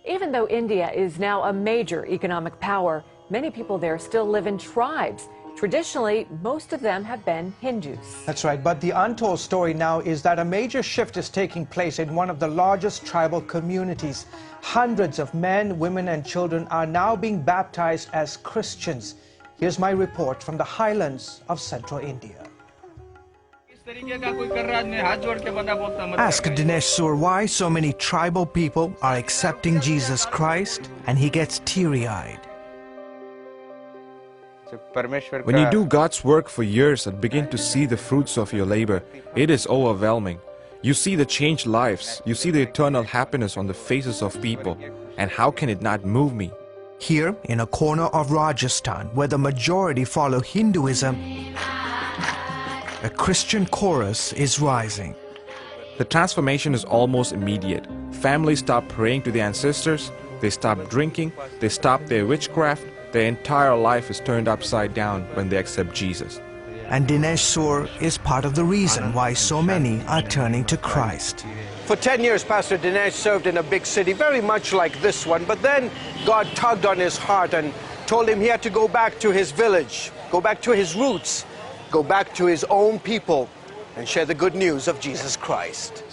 Even though India is now a major economic power, many people there still live in tribes. Traditionally, most of them have been Hindus. That's right, but the untold story now is that a major shift is taking place in one of the largest tribal communities. Hundreds of men, women and children are now being baptized as Christians. Here's my report from the highlands of central India. Ask Dinesh Sur why so many tribal people are accepting Jesus Christ, and he gets teary-eyed. When you do God's work for years and begin to see the fruits of your labor, it is overwhelming. You see the changed lives, you see the eternal happiness on the faces of people, and how can it not move me? Here, in a corner of Rajasthan, where the majority follow Hinduism, a Christian chorus is rising. The transformation is almost immediate. Families stop praying to their ancestors, they stop drinking, they stop their witchcraft. Their entire life is turned upside down when they accept Jesus. And Dinesh Sur is part of the reason why so many are turning to Christ. For 10 years, Pastor Dinesh served in a big city, very much like this one, but then God tugged on his heart and told him he had to go back to his village, go back to his roots, go back to his own people and share the good news of Jesus Christ.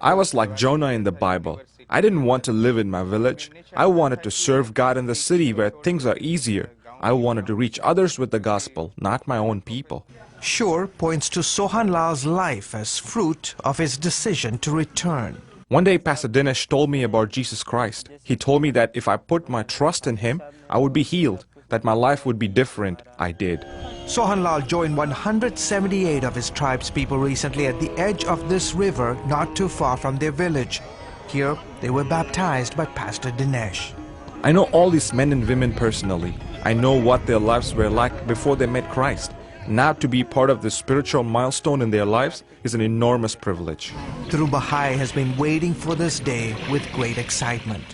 I was like Jonah in the Bible. I didn't want to live in my village. I wanted to serve God in the city where things are easier. I wanted to reach others with the gospel, not my own people. Shur points to Sohan Lal's life as fruit of his decision to return. One day Pastor Dinesh told me about Jesus Christ. He told me that if I put my trust in him, I would be healed, that my life would be different. I did. Sohan Lal joined 178 of his tribe's people recently at the edge of this river not too far from their village. Here, they were baptized by Pastor Dinesh. I know all these men and women personally. I know what their lives were like before they met Christ. Now to be part of this spiritual milestone in their lives is an enormous privilege. Dhruv Bahai has been waiting for this day with great excitement.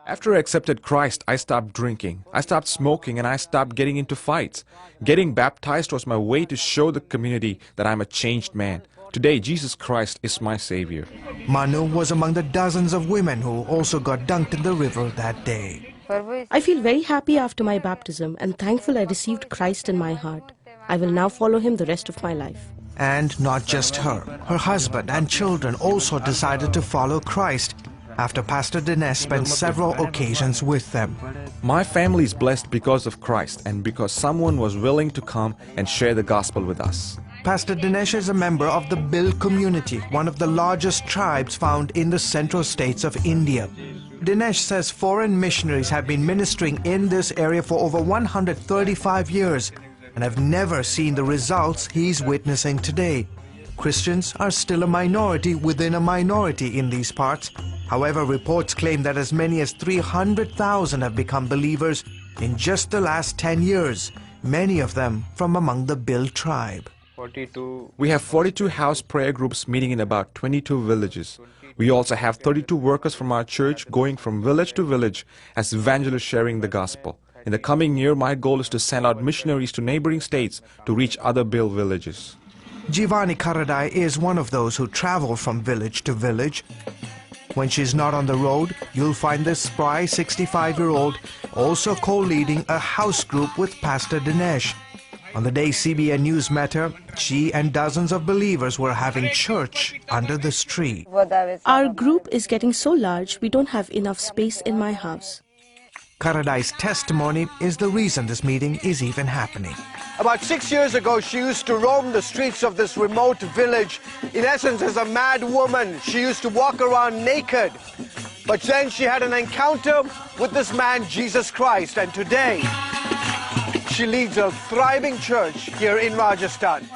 After I accepted Christ, I stopped drinking, I stopped smoking, and I stopped getting into fights. Getting baptized was my way to show the community that I'm a changed man. Today, Jesus Christ is my Savior. Manu was among the dozens of women who also got dunked in the river that day. I feel very happy after my baptism and thankful I received Christ in my heart. I will now follow him the rest of my life. And not just her. Her husband and children also decided to follow Christ after Pastor Dinesh spent several occasions with them. My family is blessed because of Christ and because someone was willing to come and share the gospel with us. Pastor Dinesh is a member of the Bhil community, one of the largest tribes found in the central states of India. Dinesh says foreign missionaries have been ministering in this area for over 135 years and have never seen the results he's witnessing today. Christians are still a minority within a minority in these parts. However, reports claim that as many as 300,000 have become believers in just the last 10 years, many of them from among the Bhil tribe. We have 42 house prayer groups meeting in about 22 villages. We also have 32 workers from our church going from village to village as evangelists sharing the gospel. In the coming year, my goal is to send out missionaries to neighboring states to reach other Bhil villages. Jivani Karadai is one of those who travel from village to village. When she's not on the road, you'll find this spry 65-year-old also co-leading a house group with Pastor Dinesh. On the day CBN News met her, she and dozens of believers were having church under this tree. Our group is getting so large, we don't have enough space in my house. Karadai's testimony is the reason this meeting is even happening. About 6 years ago, she used to roam the streets of this remote village. In essence, as a mad woman, she used to walk around naked. But then she had an encounter with this man, Jesus Christ, and today she leads a thriving church here in Rajasthan.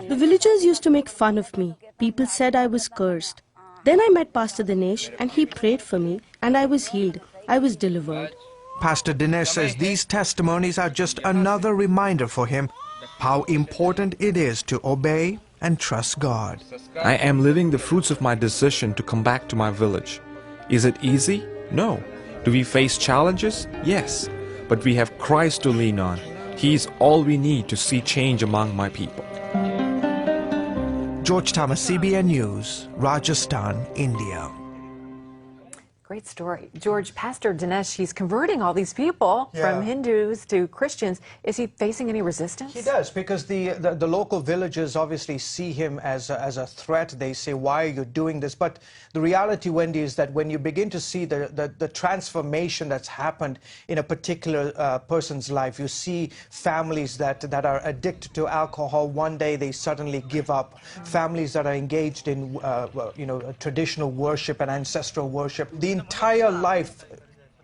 The villagers used to make fun of me. People said I was cursed. Then I met Pastor Dinesh and he prayed for me and I was healed. I was delivered. Pastor Dinesh says these testimonies are just another reminder for him how important it is to obey and trust God. I am living the fruits of my decision to come back to my village. Is it easy? No. Do we face challenges? Yes. But we have Christ to lean on. He is all we need to see change among my people. George Thomas, CBN News, Rajasthan, India. Great story. George, Pastor Dinesh, he's converting all these people from Hindus to Christians. Is he facing any resistance? He does, because the local villagers obviously see him as a threat. They say, why are you doing this? But the reality, Wendy, is that when you begin to see the transformation that's happened in a particular person's life, you see families that are addicted to alcohol. One day they suddenly give up. Families that are engaged in traditional worship and ancestral worship. The entire life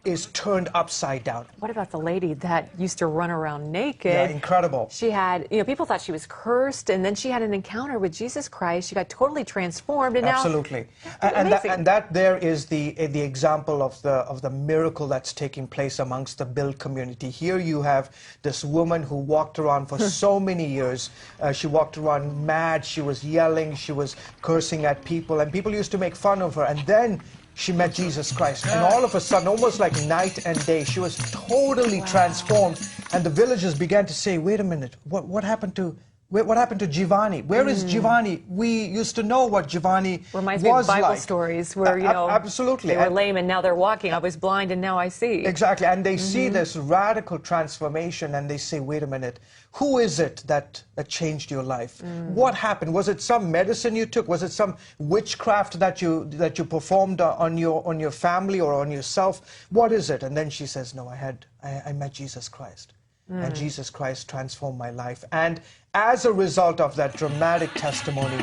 is turned upside down. What about the lady that used to run around naked? Yeah, incredible. She had, people thought she was cursed, and then she had an encounter with Jesus Christ. She got totally transformed, and absolutely. Now, and that there is the example of the miracle that's taking place amongst the Bill community. Here you have this woman who walked around for so many years. She walked around mad. She was yelling. She was cursing at people, and people used to make fun of her. And then she met Jesus Christ, and all of a sudden, almost like night and day, she was totally transformed. And the villagers began to say, wait a minute, what happened to Jivani? Where is Jivani? We used to know what Jivani reminds me of Bible stories where, absolutely. They were lame and now they're walking. I was blind and now I see. Exactly. And they see this radical transformation and they say, wait a minute, who is it that changed your life? What happened? Was it some medicine you took? Was it some witchcraft that you performed on your family or on yourself? What is it? And then she says, no, I met Jesus Christ. And Jesus Christ transformed my life. And as a result of that dramatic testimony,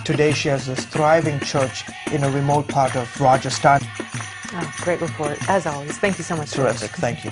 today she has this thriving church in a remote part of Rajasthan. Oh, great report, as always. Thank you so much. Terrific. Thank you.